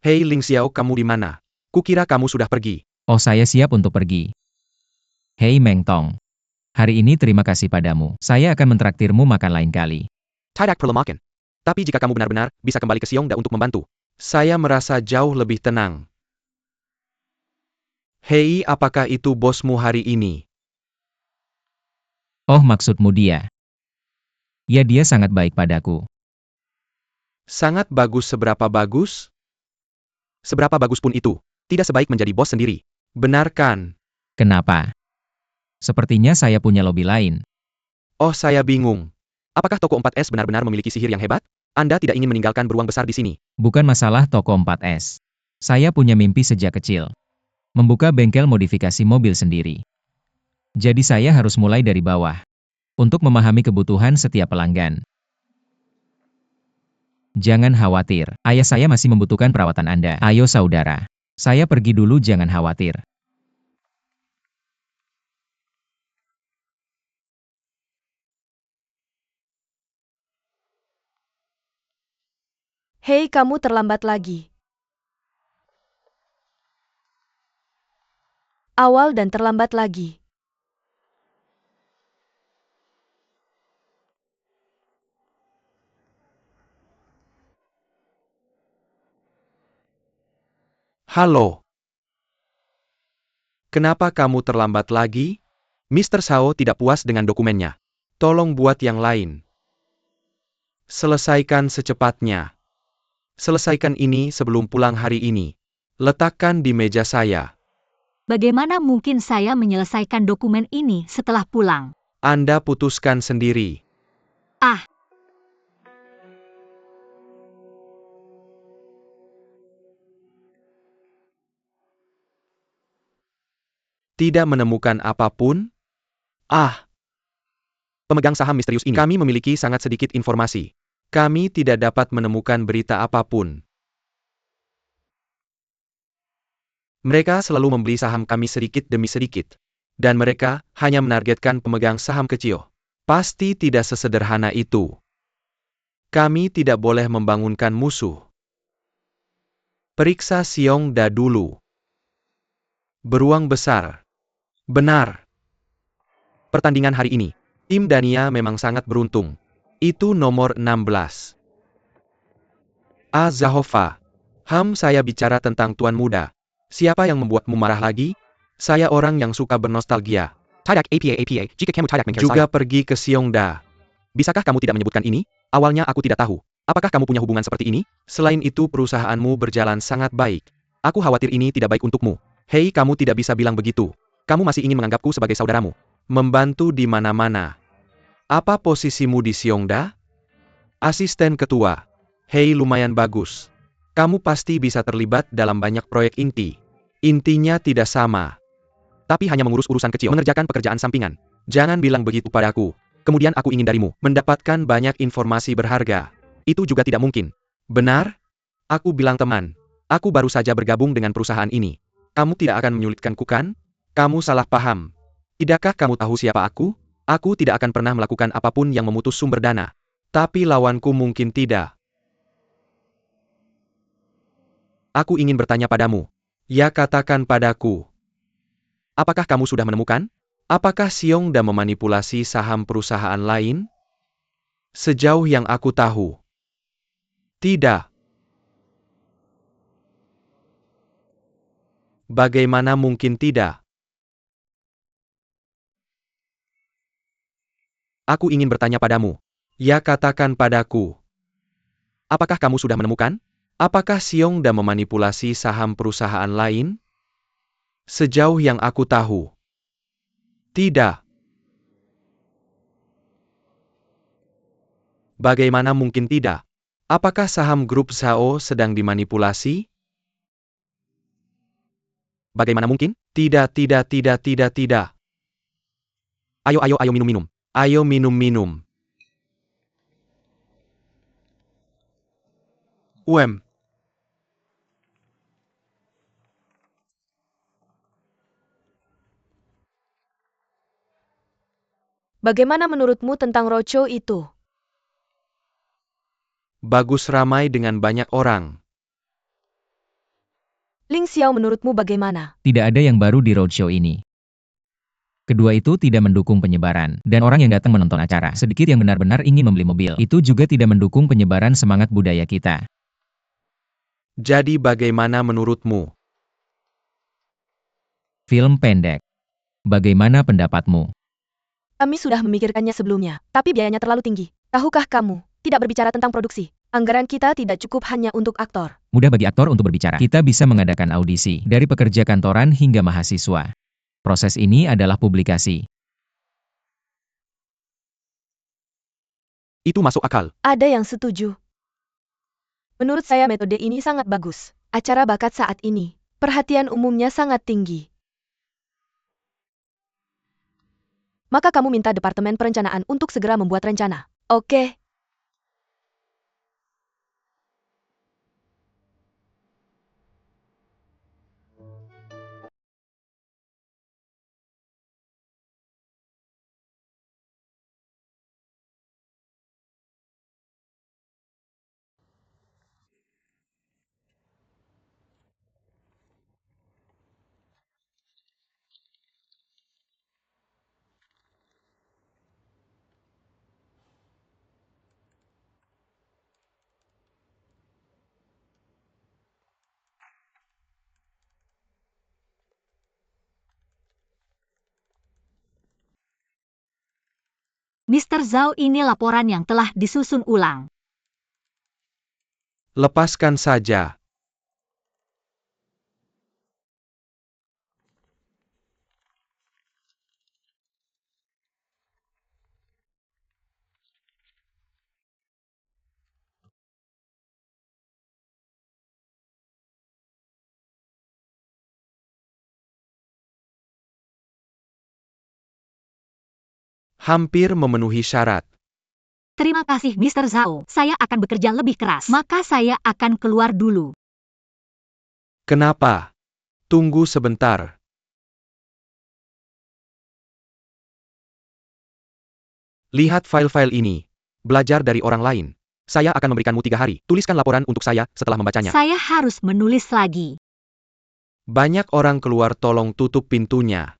Hei Ling Xiao, kamu di mana? Kukira kamu sudah pergi. Oh, saya siap untuk pergi. Hei Meng Tong. Hari ini terima kasih padamu. Saya akan mentraktirmu makan lain kali. Tidak perlu makan. Tapi jika kamu benar-benar bisa kembali ke Xiongda untuk membantu, saya merasa jauh lebih tenang. Hei, apakah itu bosmu hari ini? Oh, maksudmu dia? Ya, dia sangat baik padaku. Sangat bagus. Seberapa bagus? Seberapa bagus pun itu, tidak sebaik menjadi bos sendiri. Benar kan? Kenapa? Sepertinya saya punya lobi lain. Oh, saya bingung. Apakah toko 4S benar-benar memiliki sihir yang hebat? Anda tidak ingin meninggalkan beruang besar di sini. Bukan masalah toko 4S. Saya punya mimpi sejak kecil. Membuka bengkel modifikasi mobil sendiri. Jadi saya harus mulai dari bawah. Untuk memahami kebutuhan setiap pelanggan. Jangan khawatir, ayah saya masih membutuhkan perawatan Anda. Ayo saudara. Saya pergi dulu, jangan khawatir. Hei, kamu terlambat lagi. Awal dan terlambat lagi. Halo. Kenapa kamu terlambat lagi? Mr. Sao tidak puas dengan dokumennya. Tolong buat yang lain. Selesaikan secepatnya. Selesaikan ini sebelum pulang hari ini. Letakkan di meja saya. Bagaimana mungkin saya menyelesaikan dokumen ini setelah pulang? Anda putuskan sendiri. Ah, Tidak menemukan apapun? Ah, pemegang saham misterius ini. Kami memiliki sangat sedikit informasi. Kami tidak dapat menemukan berita apapun. Mereka selalu membeli saham kami sedikit demi sedikit. Dan mereka hanya menargetkan pemegang saham kecil. Pasti tidak sesederhana itu. Kami tidak boleh membangunkan musuh. Periksa Xiongda dulu. Beruang besar. Benar. Pertandingan hari ini, tim Dania memang sangat beruntung. Itu nomor 16. Zahova. Saya bicara tentang tuan muda. Siapa yang membuatmu marah lagi? Saya orang yang suka bernostalgia. Jika kamu juga pergi ke Xiongda. Bisakah kamu tidak menyebutkan ini? Awalnya aku tidak tahu. Apakah kamu punya hubungan seperti ini? Selain itu perusahaanmu berjalan sangat baik. Aku khawatir ini tidak baik untukmu. Hei, kamu tidak bisa bilang begitu. Kamu masih ingin menganggapku sebagai saudaramu. Membantu di mana-mana. Apa posisimu di Xiongda? Asisten ketua. Hei, lumayan bagus. Kamu pasti bisa terlibat dalam banyak proyek inti. Intinya tidak sama. Tapi hanya mengurus urusan kecil, mengerjakan pekerjaan sampingan. Jangan bilang begitu padaku. Kemudian aku ingin darimu mendapatkan banyak informasi berharga. Itu juga tidak mungkin. Benar? Aku bilang teman. Aku baru saja bergabung dengan perusahaan ini. Kamu tidak akan menyulitkanku kan? Kamu salah paham. Tidakkah kamu tahu siapa aku? Aku tidak akan pernah melakukan apapun yang memutus sumber dana. Tapi lawanku mungkin tidak. Aku ingin bertanya padamu. Ya, katakan padaku. Apakah kamu sudah menemukan? Apakah Xiongda memanipulasi saham perusahaan lain? Sejauh yang aku tahu. Tidak. Bagaimana mungkin tidak? Aku ingin bertanya padamu. Ya, katakan padaku. Apakah kamu sudah menemukan? Apakah Xiongda memanipulasi saham perusahaan lain? Sejauh yang aku tahu. Tidak. Bagaimana mungkin tidak? Apakah saham grup Zhao sedang dimanipulasi? Bagaimana mungkin? Tidak. Ayo minum-minum. Ayo minum-minum. Bagaimana menurutmu tentang roadshow itu? Bagus, ramai dengan banyak orang. Ling Xiao, menurutmu bagaimana? Tidak ada yang baru di roadshow ini. Kedua itu tidak mendukung penyebaran, dan orang yang datang menonton acara sedikit yang benar-benar ingin membeli mobil. Itu juga tidak mendukung penyebaran semangat budaya kita. Jadi bagaimana menurutmu? Film pendek. Bagaimana pendapatmu? Kami sudah memikirkannya sebelumnya, tapi biayanya terlalu tinggi. Tahukah kamu, tidak berbicara tentang produksi. Anggaran kita tidak cukup hanya untuk aktor. Mudah bagi aktor untuk berbicara. Kita bisa mengadakan audisi, dari pekerja kantoran hingga mahasiswa. Proses ini adalah publikasi. Itu masuk akal. Ada yang setuju. Menurut saya metode ini sangat bagus. Acara bakat saat ini, perhatian umumnya sangat tinggi. Maka kamu minta Departemen Perencanaan untuk segera membuat rencana. Oke. Mr. Zhao, ini laporan yang telah disusun ulang. Lepaskan saja. Hampir memenuhi syarat. Terima kasih Mr. Zhao, saya akan bekerja lebih keras. Maka saya akan keluar dulu. Kenapa? Tunggu sebentar. Lihat file-file ini. Belajar dari orang lain. Saya akan memberikanmu 3 hari. Tuliskan laporan untuk saya setelah membacanya. Saya harus menulis lagi. Banyak orang keluar, tolong tutup pintunya.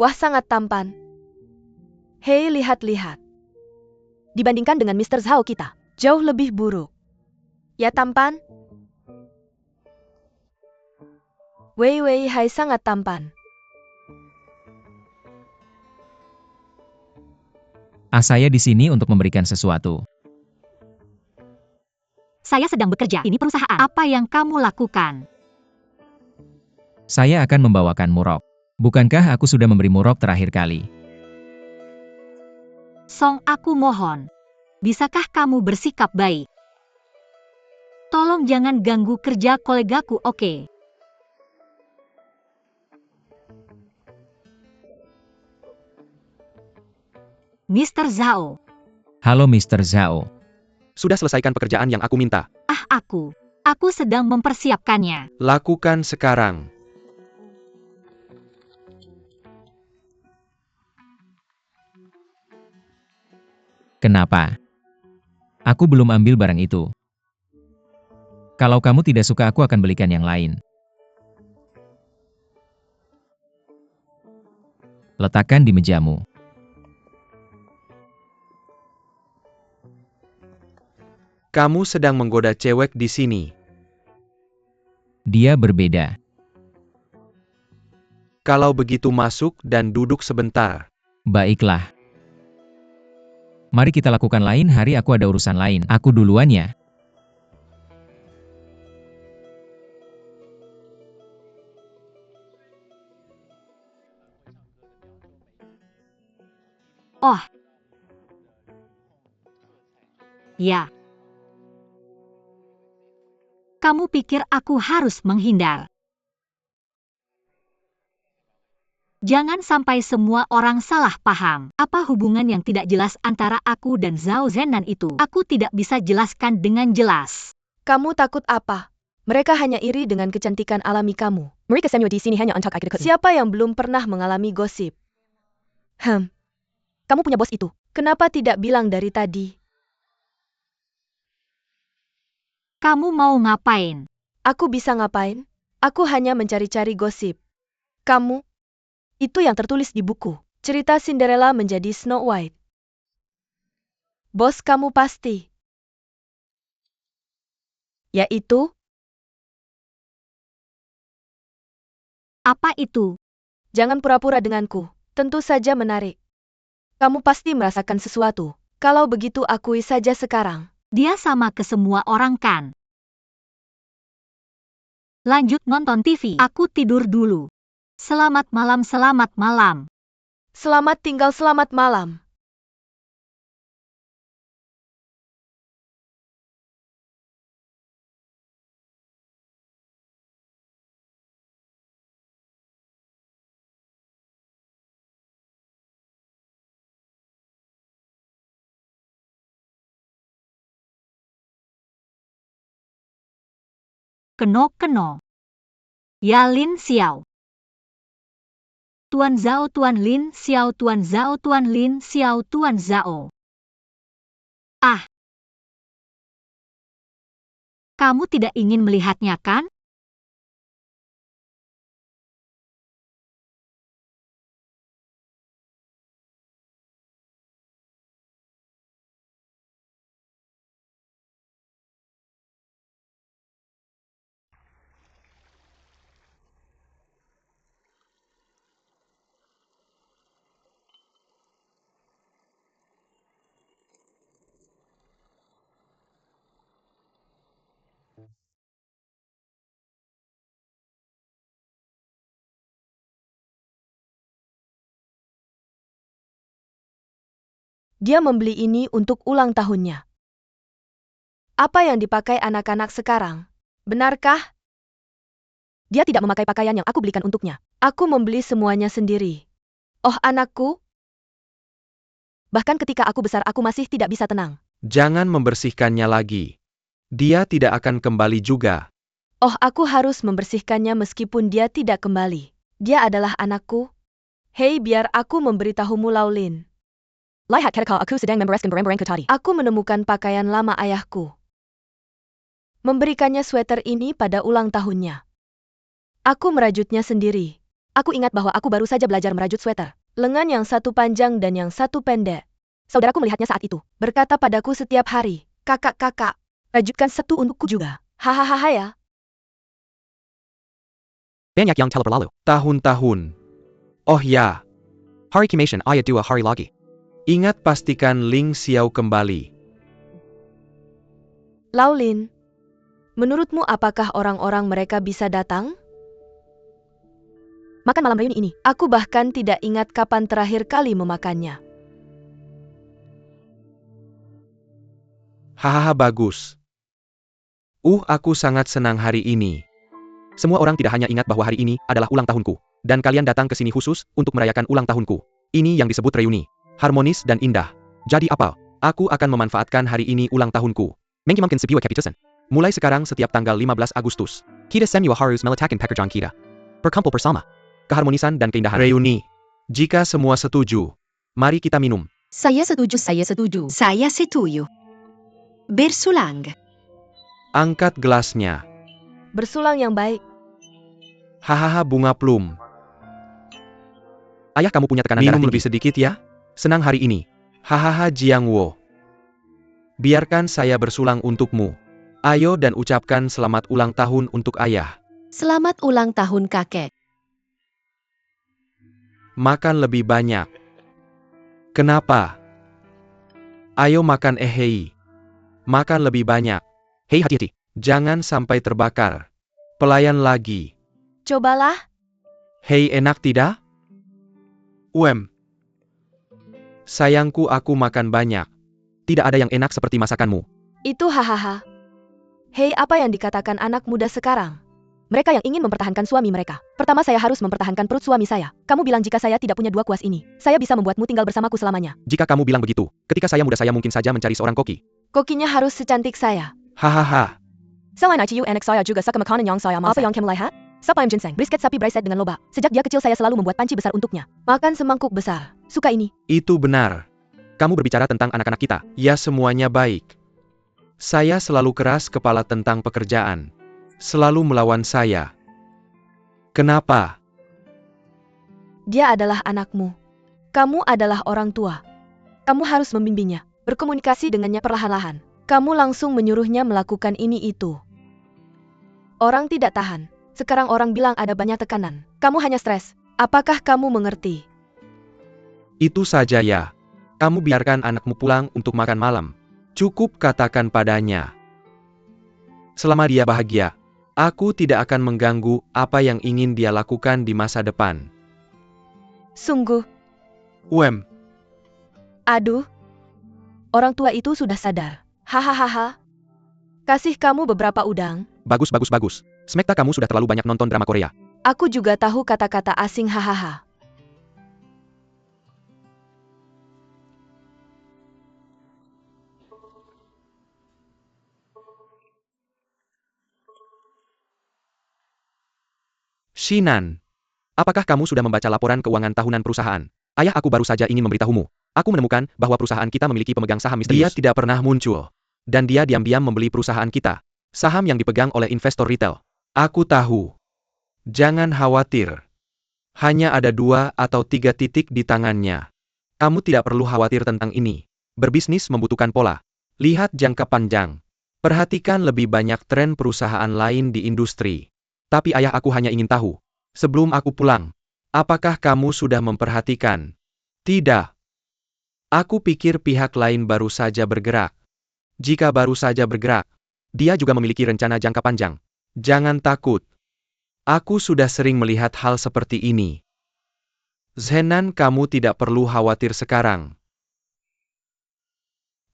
Wah, sangat tampan. Hei, lihat-lihat. Dibandingkan dengan Mr. Zhao kita, jauh lebih buruk. Ya tampan? Wei Wei, hai, sangat tampan. Saya di sini untuk memberikan sesuatu. Saya sedang bekerja, ini perusahaan. Apa yang kamu lakukan? Saya akan membawakanmu rok. Bukankah aku sudah memberimu rok terakhir kali? Song, aku mohon. Bisakah kamu bersikap baik? Tolong jangan ganggu kerja kolegaku, oke? Mr. Zhao. Halo Mr. Zhao. Sudah selesaikan pekerjaan yang aku minta. Aku sedang mempersiapkannya. Lakukan sekarang. Kenapa? Aku belum ambil barang itu. Kalau kamu tidak suka, aku akan belikan yang lain. Letakkan di mejamu. Kamu sedang menggoda cewek di sini. Dia berbeda. Kalau begitu masuk dan duduk sebentar. Baiklah. Mari kita lakukan lain hari, aku ada urusan lain. Aku duluan ya. Oh. Ya. Kamu pikir aku harus menghindar? Jangan sampai semua orang salah paham. Apa hubungan yang tidak jelas antara aku dan Zhao Zenan itu? Aku tidak bisa jelaskan dengan jelas. Kamu takut apa? Mereka hanya iri dengan kecantikan alami kamu. Mereka semua di sini hanya untuk akhir. Siapa yang belum pernah mengalami gosip? Kamu punya bos itu. Kenapa tidak bilang dari tadi? Kamu mau ngapain? Aku bisa ngapain? Aku hanya mencari-cari gosip. Kamu? Itu yang tertulis di buku. Cerita Cinderella menjadi Snow White. Bos kamu pasti. Yaitu? Apa itu? Jangan pura-pura denganku. Tentu saja menarik. Kamu pasti merasakan sesuatu. Kalau begitu akui saja sekarang. Dia sama ke semua orang kan? Lanjut nonton TV. Aku tidur dulu. Selamat malam, selamat malam. Selamat tinggal, selamat malam. keno-keno. Ya Lin Xiao. Tuan Zhao Tuan Lin Xiao Tuan Zhao Tuan Lin Xiao Tuan Zhao. Ah. Kamu tidak ingin melihatnya kan? Dia membeli ini untuk ulang tahunnya. Apa yang dipakai anak-anak sekarang? Benarkah? Dia tidak memakai pakaian yang aku belikan untuknya. Aku membeli semuanya sendiri. Oh anakku. Bahkan ketika aku besar aku masih tidak bisa tenang. Jangan membersihkannya lagi. Dia tidak akan kembali juga. Oh aku harus membersihkannya meskipun dia tidak kembali. Dia adalah anakku. Hei biar aku memberitahumu Laulin. Lihat ketika aku sedang membereskan barang-barangku tadi. Aku menemukan pakaian lama ayahku. Memberikannya sweater ini pada ulang tahunnya. Aku merajutnya sendiri. Aku ingat bahwa aku baru saja belajar merajut sweater. Lengan yang satu panjang dan yang satu pendek. Saudaraku melihatnya saat itu. Berkata padaku setiap hari, kakak, rajutkan satu untukku juga. Hahaha ya. Banyak yang telah berlalu. Tahun-tahun. Oh ya, Hari Kimashan ayat 2 hari lagi. ingat pastikan Ling Xiao kembali. Laulin, menurutmu apakah orang-orang mereka bisa datang? Makan malam reuni ini, aku bahkan tidak ingat kapan terakhir kali memakannya. Hahaha bagus. Aku sangat senang hari ini. Semua orang tidak hanya ingat bahwa hari ini adalah ulang tahunku. Dan kalian datang ke sini khusus untuk merayakan ulang tahunku. Ini yang disebut reuni. Harmonis dan indah. Jadi apa? Aku akan memanfaatkan hari ini ulang tahunku. Mengimangkan sebuah keputusan. Mulai sekarang setiap tanggal 15 Agustus. Kita semua harus meletakkan pekerjaan kita. Berkumpul bersama. Keharmonisan dan keindahan. Reuni. Jika semua setuju, mari kita minum. Saya setuju, saya setuju. Saya setuju. Bersulang. Angkat gelasnya. Bersulang yang baik. Hahaha bunga plum. Ayah kamu punya tekanan darah Minum tinggi. lebih sedikit ya. Senang hari ini. Hahaha Jiang Wo. Biarkan saya bersulang untukmu. Ayo dan ucapkan selamat ulang tahun untuk ayah. Selamat ulang tahun kakek. Makan lebih banyak. Kenapa? Ayo makan hei. Makan lebih banyak. Hei hati-hati. Jangan sampai terbakar. Pelayan lagi. Cobalah. Hei enak tidak? Sayangku aku makan banyak. Tidak ada yang enak seperti masakanmu. Itu hahaha. Hei apa yang dikatakan anak muda sekarang? Mereka yang ingin mempertahankan suami mereka. Pertama saya harus mempertahankan perut suami saya. Kamu bilang jika saya tidak punya dua kuas ini, saya bisa membuatmu tinggal bersamaku selamanya. Jika kamu bilang begitu, ketika saya muda saya mungkin saja mencari seorang koki. Kokinya harus secantik saya. Hahaha. Selain itu anak saya juga suka makanan yang saya masak. Apa yang kamu lihat? Sapa ayam ginseng, brisket sapi brisket dengan loba. Sejak dia kecil saya selalu membuat panci besar untuknya. Makan semangkuk besar. Suka ini. Itu benar. Kamu berbicara tentang anak-anak kita. Ya semuanya baik. Saya selalu keras kepala tentang pekerjaan. Selalu melawan saya. Kenapa? Dia adalah anakmu. Kamu adalah orang tua. Kamu harus membimbingnya, berkomunikasi dengannya perlahan-lahan. Kamu langsung menyuruhnya melakukan ini itu. Orang tidak tahan. Sekarang orang bilang ada banyak tekanan. Kamu hanya stres. Apakah kamu mengerti? Itu saja ya. Kamu biarkan anakmu pulang untuk makan malam. Cukup katakan padanya. Selama dia bahagia, aku tidak akan mengganggu apa yang ingin dia lakukan di masa depan. Sungguh, aduh. Orang tua itu sudah sadar. Hahaha. Kasih kamu beberapa udang. Bagus. Smekta kamu sudah terlalu banyak nonton drama Korea. Aku juga tahu kata-kata asing hahaha. Shinan, apakah kamu sudah membaca laporan keuangan tahunan perusahaan? Ayah, aku baru saja ingin memberitahumu. Aku menemukan bahwa perusahaan kita memiliki pemegang saham misterius. Dia tidak pernah muncul. Dan dia diam-diam membeli perusahaan kita. Saham yang dipegang oleh investor retail. Aku tahu. Jangan khawatir. Hanya ada 2 atau 3 titik di tangannya. Kamu tidak perlu khawatir tentang ini. Berbisnis membutuhkan pola. Lihat jangka panjang. Perhatikan lebih banyak tren perusahaan lain di industri. Tapi ayah, aku hanya ingin tahu. Sebelum aku pulang, apakah kamu sudah memperhatikan? Tidak. Aku pikir pihak lain baru saja bergerak. Jika baru saja bergerak, dia juga memiliki rencana jangka panjang. Jangan takut. Aku sudah sering melihat hal seperti ini. Zenan, kamu tidak perlu khawatir sekarang.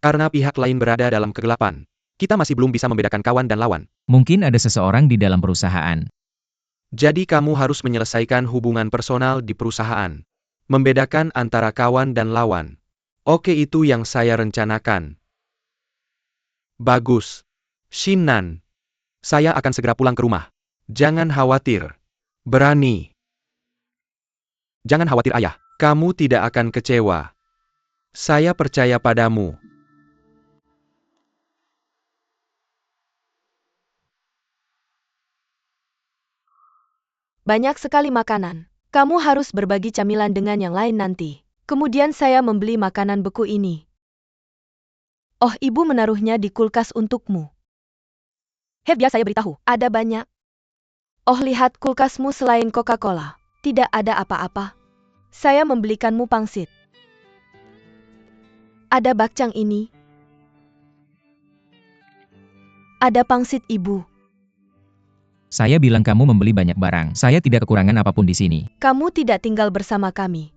Karena pihak lain berada dalam kegelapan. Kita masih belum bisa membedakan kawan dan lawan. Mungkin ada seseorang di dalam perusahaan. Jadi kamu harus menyelesaikan hubungan personal di perusahaan. Membedakan antara kawan dan lawan. Oke, itu yang saya rencanakan. Bagus. Shinan. Saya akan segera pulang ke rumah. Jangan khawatir. Berani. Jangan khawatir ayah. Kamu tidak akan kecewa. Saya percaya padamu. Banyak sekali makanan. Kamu harus berbagi camilan dengan yang lain nanti. Kemudian saya membeli makanan beku ini. Oh, ibu menaruhnya di kulkas untukmu. Biar saya beritahu, ada banyak. Oh, lihat kulkasmu selain Coca-Cola. Tidak ada apa-apa. Saya membelikanmu pangsit. Ada bakcang ini. Ada pangsit ibu. Saya bilang kamu membeli banyak barang. Saya tidak kekurangan apapun di sini. Kamu tidak tinggal bersama kami.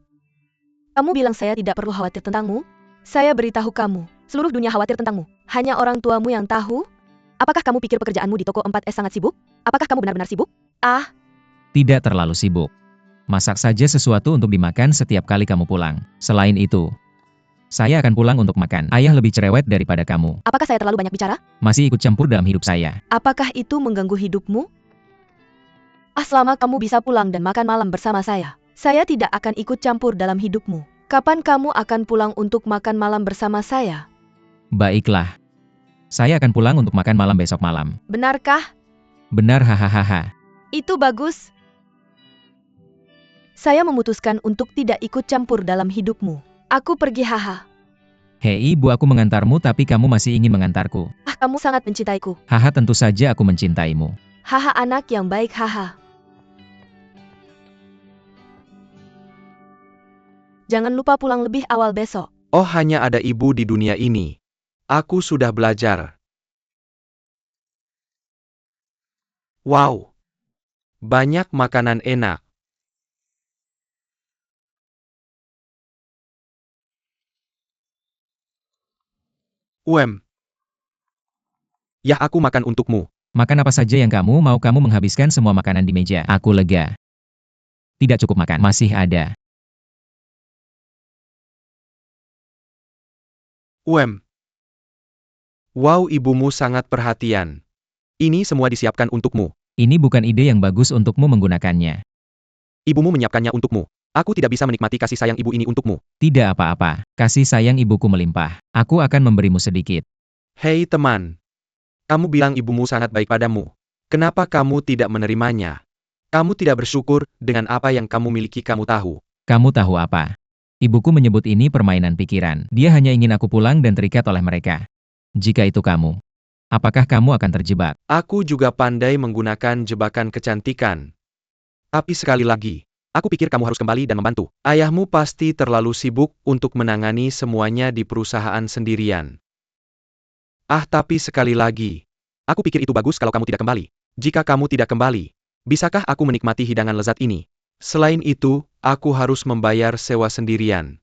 Kamu bilang saya tidak perlu khawatir tentangmu? Saya beritahu kamu, seluruh dunia khawatir tentangmu. Hanya orang tuamu yang tahu? Apakah kamu pikir pekerjaanmu di toko 4S sangat sibuk? Apakah kamu benar-benar sibuk? Tidak terlalu sibuk. Masak saja sesuatu untuk dimakan setiap kali kamu pulang. Selain itu, saya akan pulang untuk makan. Ayah lebih cerewet daripada kamu. Apakah saya terlalu banyak bicara? Masih ikut campur dalam hidup saya. Apakah itu mengganggu hidupmu? Selama kamu bisa pulang dan makan malam bersama saya tidak akan ikut campur dalam hidupmu. Kapan kamu akan pulang untuk makan malam bersama saya? Baiklah. Saya akan pulang untuk makan malam besok malam. Benarkah? Benar, hahaha. Itu bagus. Saya memutuskan untuk tidak ikut campur dalam hidupmu. Aku pergi, haha. Hei ibu, aku mengantarmu tapi kamu masih ingin mengantarku. Kamu sangat mencintaiku. Haha, tentu saja aku mencintaimu. Haha, anak yang baik, haha. Jangan lupa pulang lebih awal besok. Oh, hanya ada ibu di dunia ini. Aku sudah belajar. Wow. Banyak makanan enak. Ya, aku makan untukmu. Makan apa saja yang kamu mau, kamu menghabiskan semua makanan di meja. Aku lega. Tidak cukup makan, masih ada. Wow, ibumu sangat perhatian. Ini semua disiapkan untukmu. Ini bukan ide yang bagus untukmu menggunakannya. Ibumu menyiapkannya untukmu. Aku tidak bisa menikmati kasih sayang ibu ini untukmu. Tidak apa-apa, kasih sayang ibuku melimpah. Aku akan memberimu sedikit. Hei teman. Kamu bilang ibumu sangat baik padamu. Kenapa kamu tidak menerimanya? Kamu tidak bersyukur dengan apa yang kamu miliki, kamu tahu. Kamu tahu apa? Ibuku menyebut ini permainan pikiran. Dia hanya ingin aku pulang dan terikat oleh mereka. Jika itu kamu, apakah kamu akan terjebak? Aku juga pandai menggunakan jebakan kecantikan. Tapi sekali lagi, aku pikir kamu harus kembali dan membantu. Ayahmu pasti terlalu sibuk untuk menangani semuanya di perusahaan sendirian. Tapi sekali lagi, aku pikir itu bagus kalau kamu tidak kembali. Jika kamu tidak kembali, bisakah aku menikmati hidangan lezat ini? Selain itu, aku harus membayar sewa sendirian.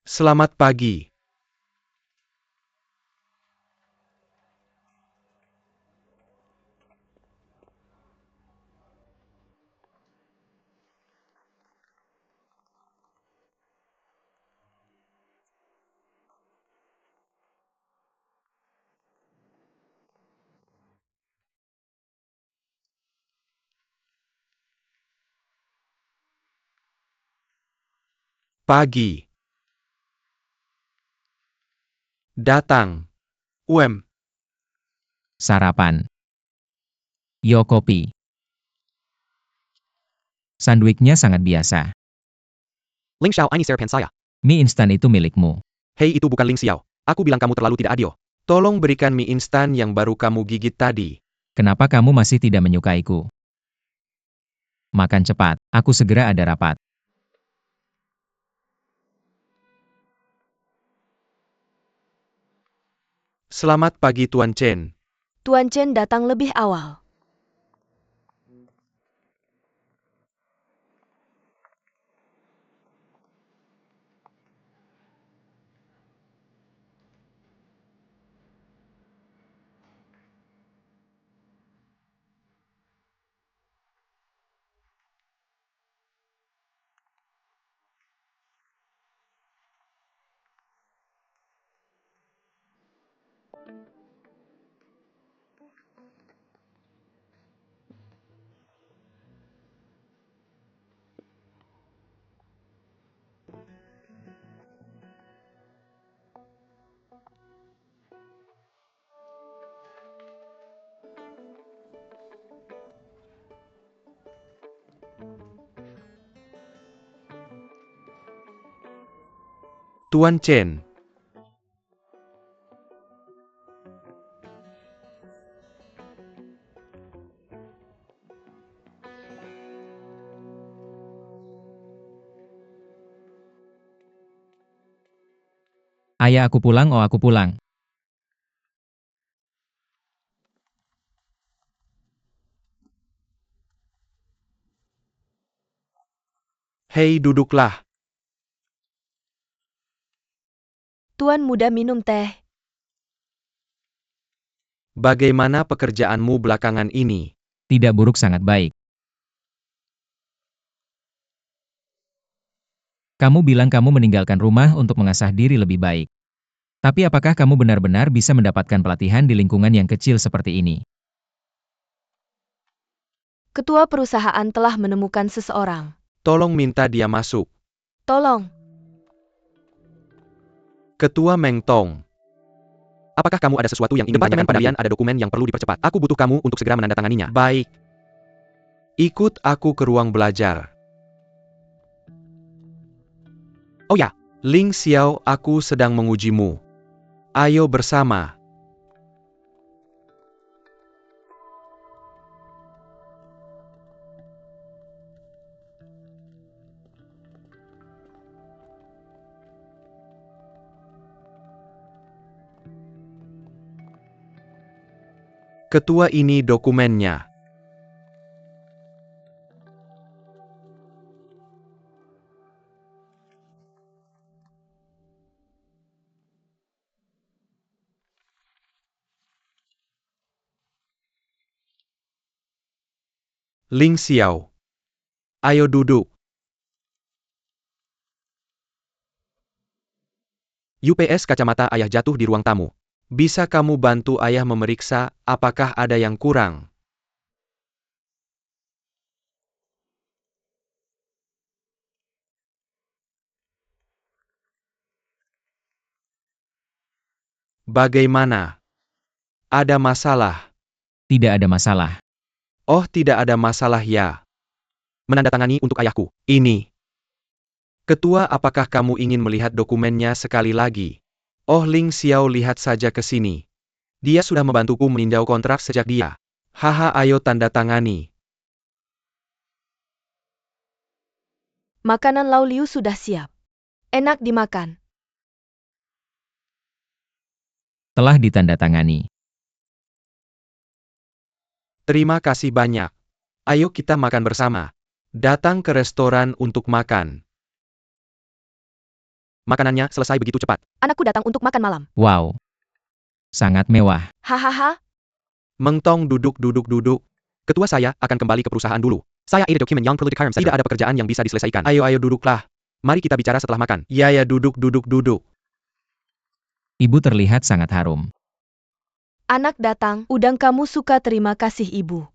Selamat pagi. Pagi. Datang. Sarapan. Yo kopi. Sandwich-nya sangat biasa. Ling Xiao ini sarapan saya. Mie instan itu milikmu. Hei, itu bukan Ling Xiao. Aku bilang kamu terlalu tidak adil. Tolong berikan mie instan yang baru kamu gigit tadi. Kenapa kamu masih tidak menyukaiku? Makan cepat, aku segera ada rapat. Selamat pagi Tuan Chen. Tuan Chen datang lebih awal. Tuan Chen. Ayah aku pulang, oh aku pulang. Hei, duduklah. Tuan muda minum teh. Bagaimana pekerjaanmu belakangan ini? Tidak buruk, sangat baik. Kamu bilang kamu meninggalkan rumah untuk mengasah diri lebih baik. Tapi apakah kamu benar-benar bisa mendapatkan pelatihan di lingkungan yang kecil seperti ini? Ketua perusahaan telah menemukan seseorang. Tolong minta dia masuk. Tolong. Ketua Meng Tong. Apakah kamu ada sesuatu yang ingin ditanyakan padaku? Ada dokumen yang perlu dipercepat. Aku butuh kamu untuk segera menandatanganinya. Baik. Ikut aku ke ruang belajar. Oh ya, Ling Xiao, aku sedang mengujimu. Ayo bersama. Ketua, ini dokumennya. Ling Xiao. Ayo duduk. UPS kacamata ayah jatuh di ruang tamu. Bisa kamu bantu ayah memeriksa apakah ada yang kurang? Bagaimana? Ada masalah? Tidak ada masalah. Oh, tidak ada masalah ya. Menandatangani untuk ayahku. Ini. Ketua, apakah kamu ingin melihat dokumennya sekali lagi? Oh, Ling Xiao, lihat saja ke sini. Dia sudah membantuku meninjau kontrak sejak dia. Haha, ayo tanda tangani. Makanan Lau Liu sudah siap. Enak dimakan. Telah ditandatangani. Terima kasih banyak. Ayo kita makan bersama. Datang ke restoran untuk makan. Makanannya selesai begitu cepat. Anakku datang untuk makan malam. Wow. Sangat mewah. Hahaha. Meng Tong, duduk. Ketua, saya akan kembali ke perusahaan dulu. Saya ada dokumen yang perlu dikirim. Tidak ada pekerjaan yang bisa diselesaikan. Ayo duduklah. Mari kita bicara setelah makan. Ya, duduk. Ibu terlihat sangat harum. Anak datang, udang kamu suka, terima kasih ibu.